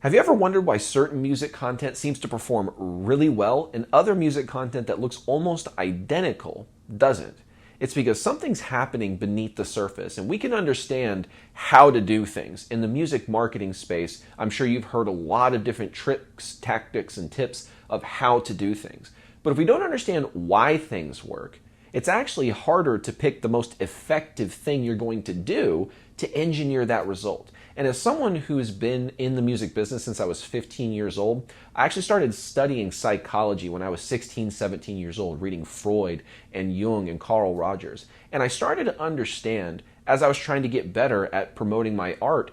Have you ever wondered why certain music content seems to perform really well and other music content that looks almost identical doesn't? It's because something's happening beneath the surface, and we can understand how to do things. In the music marketing space, I'm sure you've heard a lot of different tricks, tactics, and tips of how to do things. But if we don't understand why things work, it's actually harder to pick the most effective thing you're going to do to engineer that result. And as someone who's been in the music business since I was 15 years old, I actually started studying psychology when I was 16, 17 years old, reading Freud and Jung and Carl Rogers. And I started to understand, as I was trying to get better at promoting my art,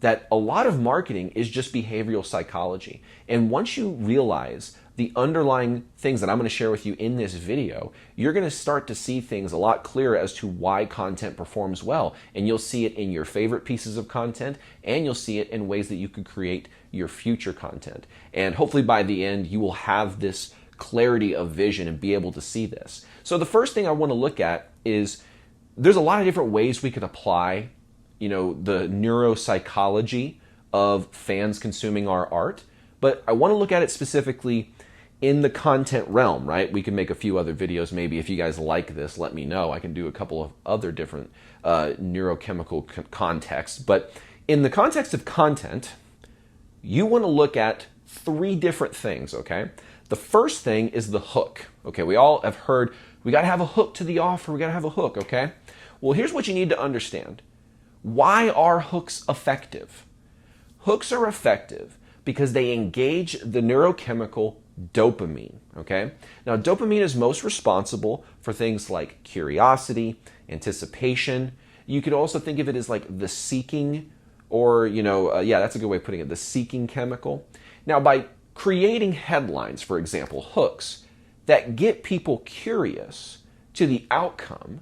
that a lot of marketing is just behavioral psychology. And once you realize the underlying things that I'm going to share with you in this video, you're going to start to see things a lot clearer as to why content performs well. And you'll see it in your favorite pieces of content, and you'll see it in ways that you could create your future content. And hopefully by the end, you will have this clarity of vision and be able to see this. So the first thing I want to look at is there's a lot of different ways we could apply, the neuropsychology of fans consuming our art. But I want to look at it specifically in the content realm, right? We can make a few other videos. Maybe if you guys like this, let me know. I can do a couple of other different neurochemical contexts. But in the context of content, you want to look at three different things, okay? The first thing is the hook. Okay, we all have heard, we got to have a hook to the offer. We got to have a hook, okay? Well, here's what you need to understand. Why are hooks effective? Hooks are effective because they engage the neurochemical dopamine, okay? Now, dopamine is most responsible for things like curiosity, anticipation. You could also think of it as like the seeking, or, that's a good way of putting it, the seeking chemical. Now, by creating headlines, for example, hooks, that get people curious to the outcome,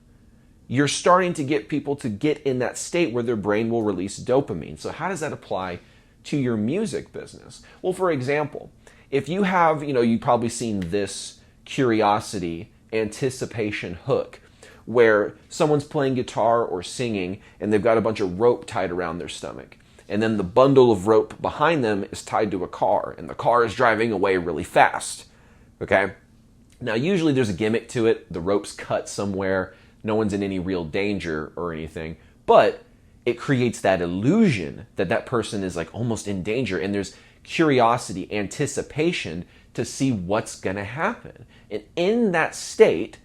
you're starting to get people to get in that state where their brain will release dopamine. So how does that apply to your music business? Well, for example, if you have, you've probably seen this curiosity, anticipation hook where someone's playing guitar or singing and they've got a bunch of rope tied around their stomach. And then the bundle of rope behind them is tied to a car and the car is driving away really fast. Okay? Now, usually there's a gimmick to it. The rope's cut somewhere. No one's in any real danger or anything. But it creates that illusion that that person is like almost in danger, and there's curiosity, anticipation to see what's going to happen. And in that state,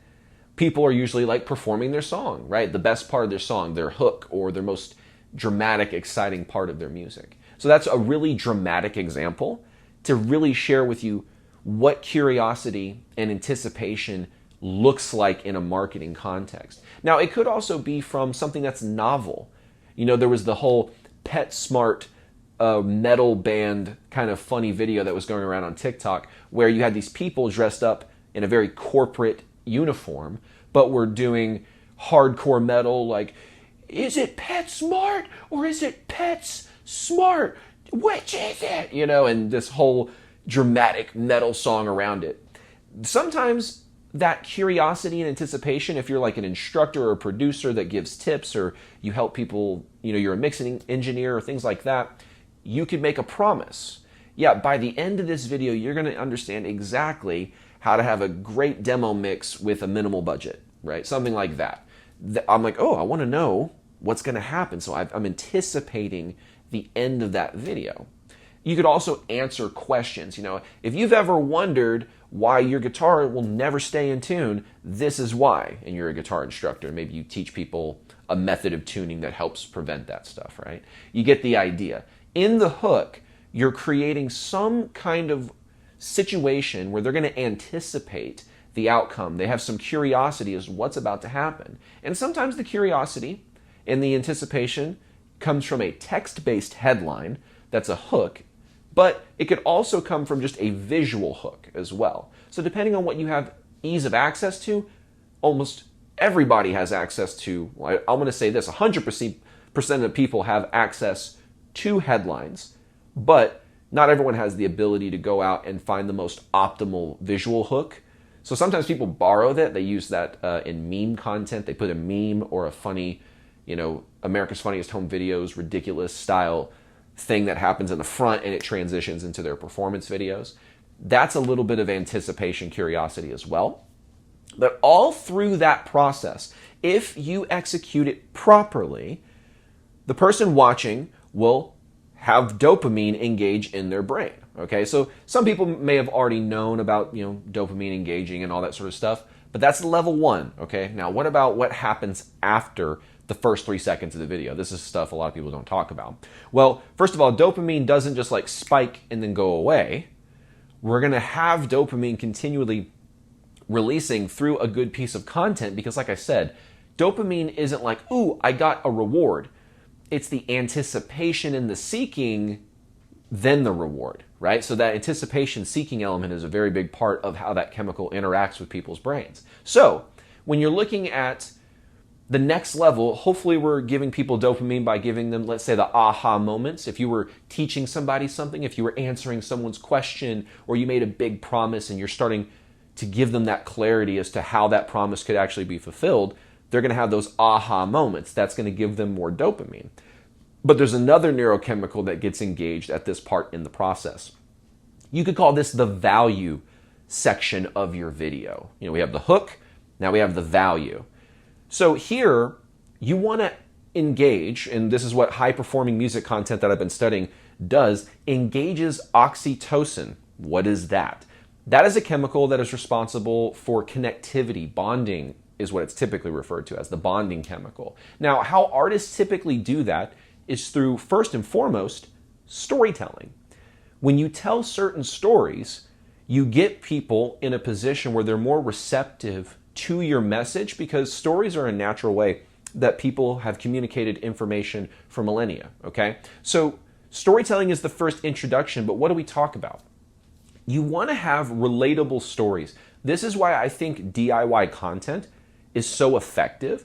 people are usually like performing their song, right? The best part of their song, their hook, or their most dramatic, exciting part of their music. So that's a really dramatic example to really share with you what curiosity and anticipation looks like in a marketing context. Now, it could also be from something that's novel. There was the whole PetSmart metal band kind of funny video that was going around on TikTok where you had these people dressed up in a very corporate uniform, but were doing hardcore metal like, is it PetSmart or is it Pets Smart? Which is it? And this whole dramatic metal song around it. Sometimes that curiosity and anticipation, if you're like an instructor or a producer that gives tips, or you help people, you're a mixing engineer or things like that, you could make a promise. Yeah, by the end of this video, you're going to understand exactly how to have a great demo mix with a minimal budget, right? Something like that. I'm like, oh, I want to know what's going to happen. So I'm anticipating the end of that video. You could also answer questions. If you've ever wondered why your guitar will never stay in tune, this is why. And you're a guitar instructor. Maybe you teach people a method of tuning that helps prevent that stuff, right? You get the idea. In the hook, you're creating some kind of situation where they're going to anticipate the outcome. They have some curiosity as what's about to happen. And sometimes the curiosity and the anticipation comes from a text-based headline that's a hook, but it could also come from just a visual hook as well. So depending on what you have ease of access to, almost everybody has access to, I'm going to say this, 100% of people have access to headlines, but not everyone has the ability to go out and find the most optimal visual hook. So sometimes people borrow that. They use that in meme content. They put a meme or a funny, America's Funniest Home Videos, ridiculous style thing that happens in the front and it transitions into their performance videos. That's a little bit of anticipation, curiosity as well. But all through that process, if you execute it properly, the person watching will have dopamine engage in their brain. Okay, so some people may have already known about, dopamine engaging and all that sort of stuff, but that's level one. Okay, now what about what happens after the first 3 seconds of the video? This is stuff a lot of people don't talk about. Well, first of all, dopamine doesn't just like spike and then go away. We're going to have dopamine continually releasing through a good piece of content because, like I said, dopamine isn't like, ooh, I got a reward. It's the anticipation and the seeking, then the reward, right? So that anticipation seeking element is a very big part of how that chemical interacts with people's brains. So when you're looking at the next level, hopefully we're giving people dopamine by giving them, let's say, the aha moments. If you were teaching somebody something, if you were answering someone's question, or you made a big promise and you're starting to give them that clarity as to how that promise could actually be fulfilled, they're going to have those aha moments. That's going to give them more dopamine. But there's another neurochemical that gets engaged at this part in the process. You could call this the value section of your video. We have the hook, now we have the value. So here, you want to engage, and this is what high-performing music content that I've been studying does, engages oxytocin. What is that? That is a chemical that is responsible for connectivity, bonding is what it's typically referred to as, the bonding chemical. Now, how artists typically do that is through, first and foremost, storytelling. When you tell certain stories, you get people in a position where they're more receptive to your message because stories are a natural way that people have communicated information for millennia, okay? So storytelling is the first introduction, but what do we talk about? You want to have relatable stories. This is why I think DIY content is so effective.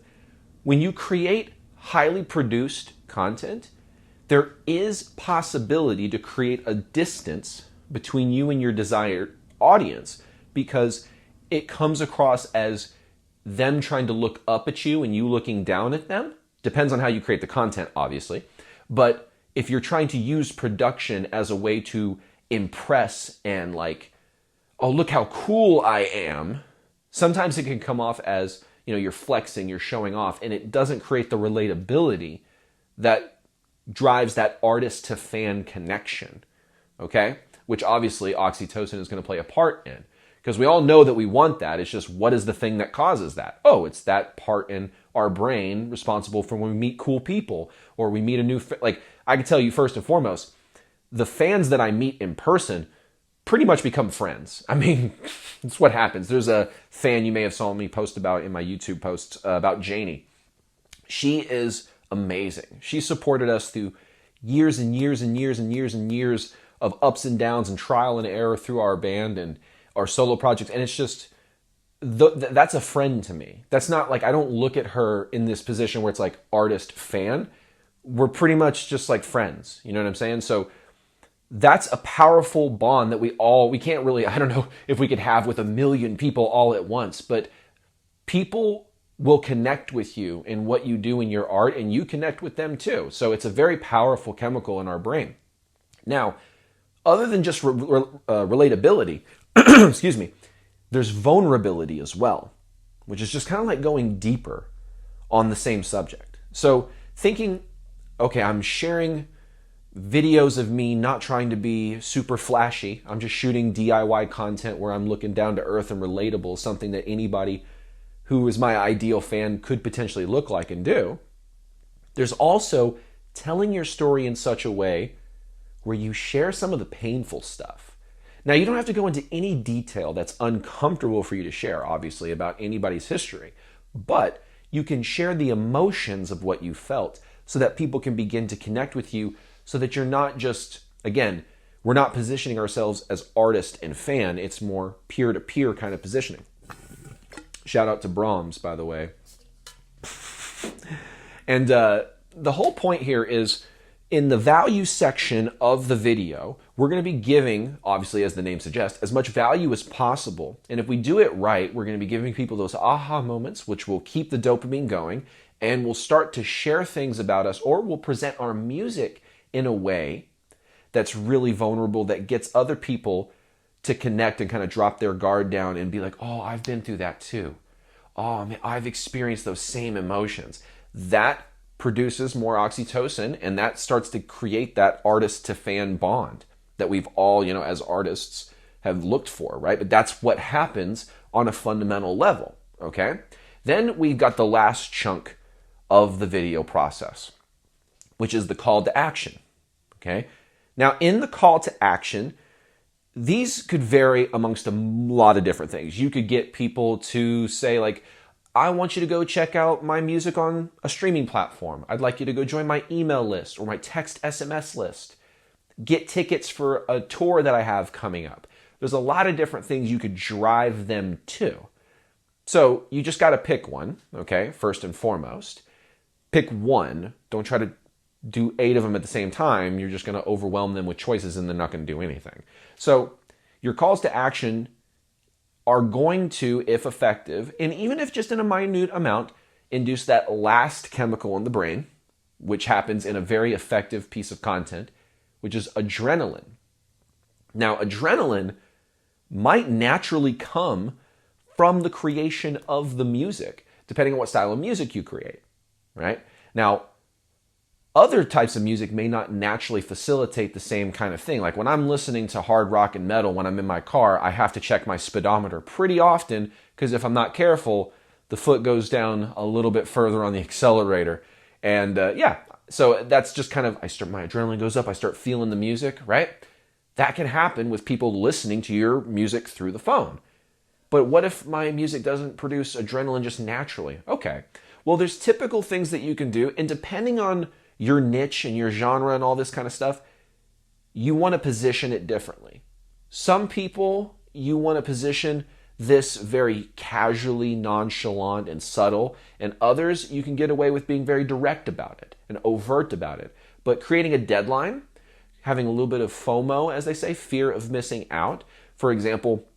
When you create highly produced content, there is possibility to create a distance between you and your desired audience because it comes across as them trying to look up at you and you looking down at them. Depends on how you create the content, obviously. But if you're trying to use production as a way to impress and like, oh, look how cool I am, sometimes it can come off as, you're flexing, you're showing off, and it doesn't create the relatability that drives that artist to fan connection, okay? Which obviously oxytocin is going to play a part in. Because we all know that we want that. It's just, what is the thing that causes that? Oh, it's that part in our brain responsible for when we meet cool people or we meet a new, I can tell you first and foremost, the fans that I meet in person pretty much become friends. I mean, it's what happens. There's a fan you may have saw me post about in my YouTube post about Janie. She is amazing. She supported us through years and years and years and years and years of ups and downs and trial and error through our band and our solo projects. And it's just, that's a friend to me. That's not like, I don't look at her in this position where it's like artist fan. We're pretty much just like friends. You know what I'm saying? So that's a powerful bond that we can't really, I don't know if we could have with 1 million people all at once, but people will connect with you in what you do in your art and you connect with them too. So it's a very powerful chemical in our brain. Now, other than just relatability, excuse me, there's vulnerability as well, which is just kind of like going deeper on the same subject. So thinking, okay, I'm sharing videos of me not trying to be super flashy. I'm just shooting DIY content where I'm looking down to earth and relatable, something that anybody who is my ideal fan could potentially look like and do. There's also telling your story in such a way where you share some of the painful stuff. Now, you don't have to go into any detail that's uncomfortable for you to share, obviously, about anybody's history, but you can share the emotions of what you felt so that people can begin to connect with you so that you're not just, again, we're not positioning ourselves as artist and fan. It's more peer-to-peer kind of positioning. Shout out to Brahms, by the way. And the whole point here is in the value section of the video, we're going to be giving, obviously, as the name suggests, as much value as possible. And if we do it right, we're going to be giving people those aha moments, which will keep the dopamine going, and we'll start to share things about us, or we'll present our music in a way that's really vulnerable, that gets other people to connect and kind of drop their guard down and be like, oh, I've been through that too. Oh, man, I've experienced those same emotions. That produces more oxytocin, and that starts to create that artist to fan bond that we've all, as artists have looked for, right? But that's what happens on a fundamental level, okay? Then we've got the last chunk of the video process, which is the call to action, okay? Now, in the call to action, these could vary amongst a lot of different things. You could get people to say, like, I want you to go check out my music on a streaming platform. I'd like you to go join my email list or my text SMS list. Get tickets for a tour that I have coming up. There's a lot of different things you could drive them to. So you just got to pick one, okay, first and foremost. Pick one. Don't try to do 8 of them at the same time. You're just going to overwhelm them with choices and they're not going to do anything. So your calls to action are going to, if effective, and even if just in a minute amount, induce that last chemical in the brain, which happens in a very effective piece of content, which is adrenaline. Now, adrenaline might naturally come from the creation of the music, depending on what style of music you create, right? Now, other types of music may not naturally facilitate the same kind of thing. Like when I'm listening to hard rock and metal, when I'm in my car, I have to check my speedometer pretty often because if I'm not careful, the foot goes down a little bit further on the accelerator. And so that's just kind of, my adrenaline goes up, I start feeling the music, right? That can happen with people listening to your music through the phone. But what if my music doesn't produce adrenaline just naturally? Okay, well, there's typical things that you can do, and depending on your niche and your genre and all this kind of stuff, you want to position it differently. Some people, you want to position this very casually, nonchalant, and subtle, and others, you can get away with being very direct about it and overt about it. But creating a deadline, having a little bit of FOMO, as they say, fear of missing out. For example,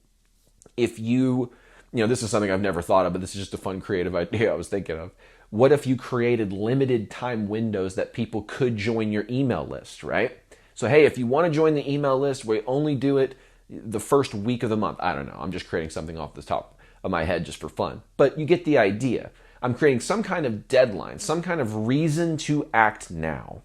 if this is something I've never thought of, but this is just a fun creative idea I was thinking of. What if you created limited time windows that people could join your email list, right? So, hey, if you want to join the email list, we only do it the first week of the month. I don't know. I'm just creating something off the top of my head just for fun. But you get the idea. I'm creating some kind of deadline, some kind of reason to act now.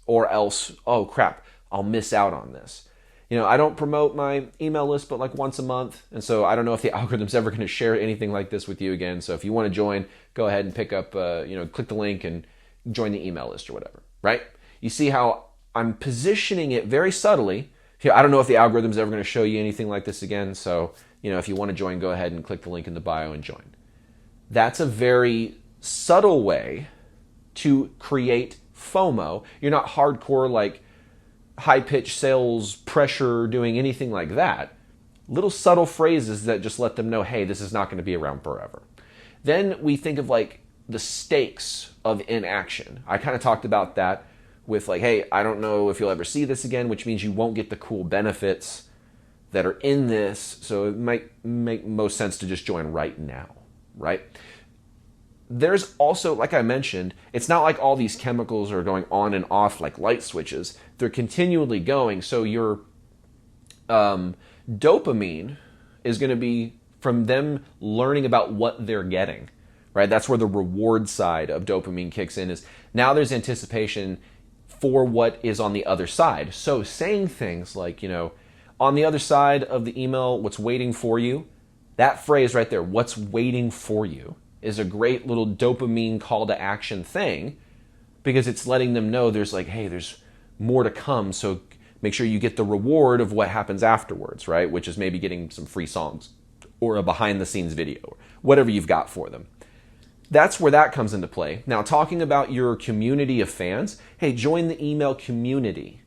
Or else, oh crap, I'll miss out on this. I don't promote my email list but like once a month, and so I don't know if the algorithm's ever going to share anything like this with you again. So if you want to join, go ahead and pick up, click the link and join the email list or whatever, right? You see how I'm positioning it very subtly. I don't know if the algorithm's ever going to show you anything like this again, so if you want to join, go ahead and click the link in the bio and join. That's a very subtle way to create FOMO. You're not hardcore like high-pitched sales pressure doing anything like that. Little subtle phrases that just let them know, hey, this is not going to be around forever. Then we think of like the stakes of inaction. I kind of talked about that with like, hey, I don't know if you'll ever see this again, which means you won't get the cool benefits that are in this. So it might make most sense to just join right now, right? There's also, like I mentioned, it's not like all these chemicals are going on and off like light switches. They're continually going. So your dopamine is going to be from them learning about what they're getting, right? That's where the reward side of dopamine kicks in, is now there's anticipation for what is on the other side. So saying things like, on the other side of the email, what's waiting for you, that phrase right there, what's waiting for you, is a great little dopamine call to action thing, because it's letting them know there's like, hey, there's more to come, so make sure you get the reward of what happens afterwards, right? Which is maybe getting some free songs or a behind the scenes video, or whatever you've got for them. That's where that comes into play. Now, talking about your community of fans, hey, join the email community.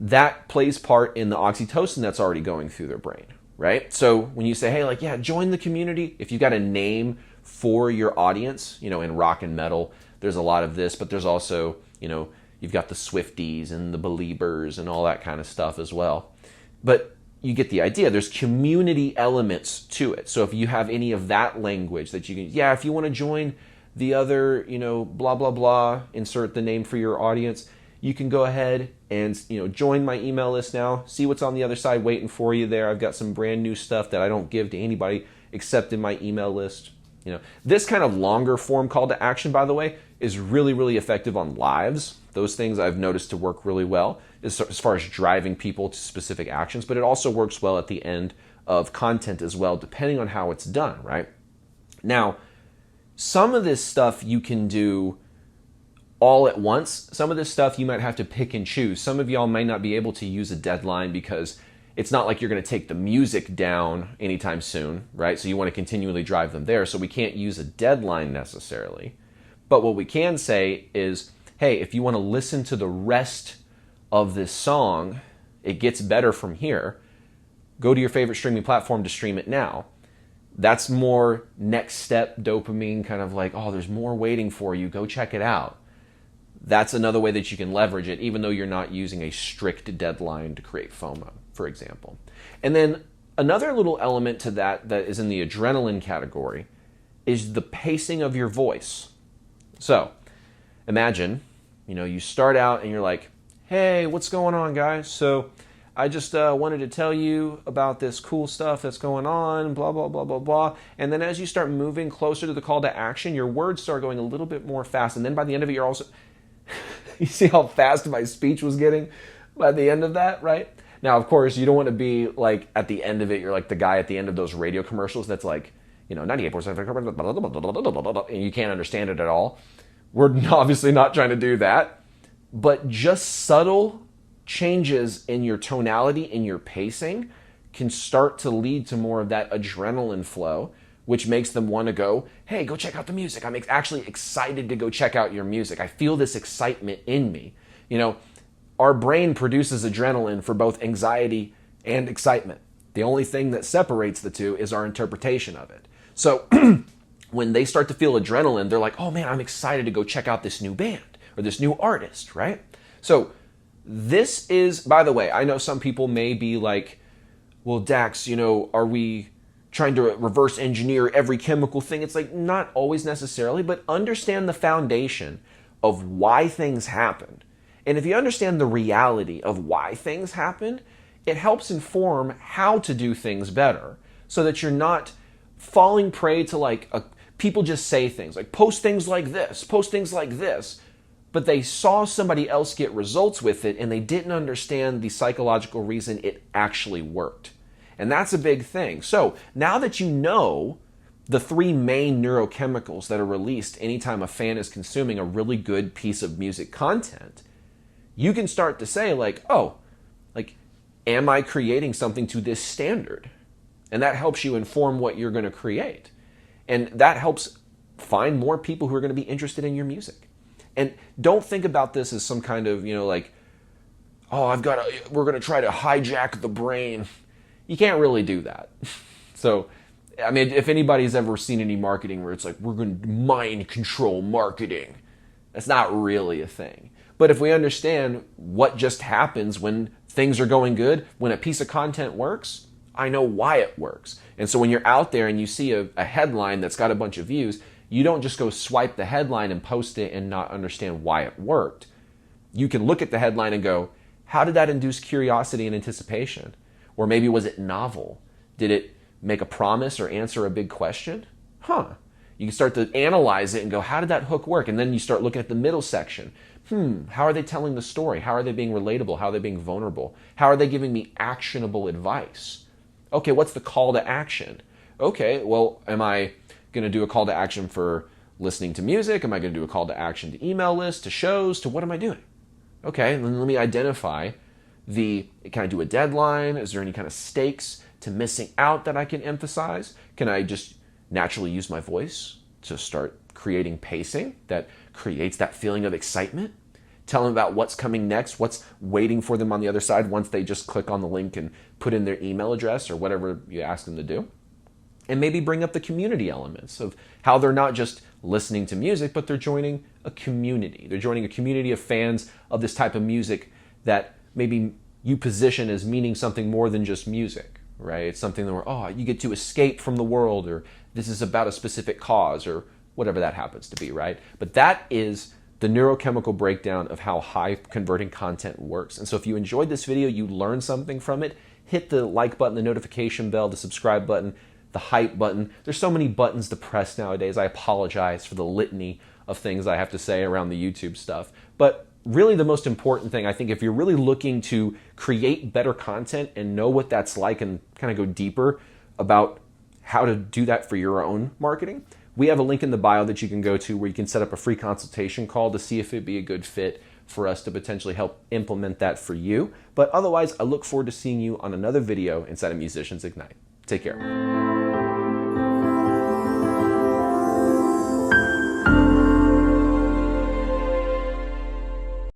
That plays part in the oxytocin that's already going through their brain, right? So when you say, hey, join the community, if you got a name for your audience, in rock and metal, there's a lot of this, but there's also, you've got the Swifties and the Beliebers and all that kind of stuff as well. But you get the idea. There's community elements to it. So if you have any of that language that you can, if you want to join the other, blah, blah, blah, insert the name for your audience, you can go ahead and join my email list now. See what's on the other side waiting for you there. I've got some brand new stuff that I don't give to anybody except in my email list. This kind of longer form call to action, by the way, is really, really effective on lives. Those things I've noticed to work really well as far as driving people to specific actions, but it also works well at the end of content as well, depending on how it's done, right? Now, some of this stuff you can do all at once. Some of this stuff you might have to pick and choose. Some of y'all might not be able to use a deadline because it's not like you're going to take the music down anytime soon, right? So you want to continually drive them there. So we can't use a deadline necessarily. But what we can say is, hey, if you want to listen to the rest of this song, it gets better from here. Go to your favorite streaming platform to stream it now. That's more next step dopamine, kind of like, oh, there's more waiting for you. Go check it out. That's another way that you can leverage it, even though you're not using a strict deadline to create FOMO, for example. And then another little element to that is in the adrenaline category is the pacing of your voice. So imagine, you start out and you're like, hey, what's going on, guys? So I just wanted to tell you about this cool stuff that's going on, blah, blah, blah, blah, blah. And then as you start moving closer to the call to action, your words start going a little bit more fast. And then by the end of it, you're also... You see how fast my speech was getting by the end of that, right? Now, of course, you don't want to be like at the end of it, you're like the guy at the end of those radio commercials that's like, 98%, and you can't understand it at all. We're obviously not trying to do that. But just subtle changes in your tonality, in your pacing, can start to lead to more of that adrenaline flow, which makes them want to go, hey, go check out the music. I'm actually excited to go check out your music. I feel this excitement in me. Our brain produces adrenaline for both anxiety and excitement. The only thing that separates the two is our interpretation of it. So when they start to feel adrenaline, they're like, oh man, I'm excited to go check out this new band or this new artist, right? So this is, by the way, I know some people may be like, well, Dax, are we trying to reverse engineer every chemical thing? It's like, not always necessarily, but understand the foundation of why things happen. And if you understand the reality of why things happen, it helps inform how to do things better so that you're not falling prey to people just say things like post things like this, but they saw somebody else get results with it and they didn't understand the psychological reason it actually worked. And that's a big thing. So now that you know the three main neurochemicals that are released anytime a fan is consuming a really good piece of music content, you can start to say am I creating something to this standard? And that helps you inform what you're going to create. And that helps find more people who are going to be interested in your music. And don't think about this as some kind of, we're going to try to hijack the brain. You can't really do that. So, I mean, if anybody's ever seen any marketing where it's like, we're going to mind control marketing, that's not really a thing. But if we understand what just happens when things are going good, when a piece of content works, I know why it works. And so when you're out there and you see a headline that's got a bunch of views, you don't just go swipe the headline and post it and not understand why it worked. You can look at the headline and go, how did that induce curiosity and anticipation? Or maybe was it novel? Did it make a promise or answer a big question? You can start to analyze it and go, how did that hook work? And then you start looking at the middle section. How are they telling the story? How are they being relatable? How are they being vulnerable? How are they giving me actionable advice? Okay, what's the call to action? Okay, well, am I going to do a call to action for listening to music? Am I going to do a call to action to email lists, to shows, to what am I doing? Okay, then let me identify can I do a deadline? Is there any kind of stakes to missing out that I can emphasize? Can I just naturally use my voice to start creating pacing that creates that feeling of excitement? Tell them about what's coming next, what's waiting for them on the other side once they just click on the link and put in their email address or whatever you ask them to do. And maybe bring up the community elements of how they're not just listening to music, but they're joining a community. They're joining a community of fans of this type of music that maybe you position as meaning something more than just music, right? It's something where, you get to escape from the world, or this is about a specific cause, or whatever that happens to be, right? But that is the neurochemical breakdown of how high converting content works. And so if you enjoyed this video, you learned something from it, hit the like button, the notification bell, the subscribe button, the hype button. There's so many buttons to press nowadays. I apologize for the litany of things I have to say around the YouTube stuff. But really the most important thing, I think, if you're really looking to create better content and know what that's like and kind of go deeper about how to do that for your own marketing, we have a link in the bio that you can go to where you can set up a free consultation call to see if it'd be a good fit for us to potentially help implement that for you. But otherwise, I look forward to seeing you on another video inside of Musicians Ignite. Take care.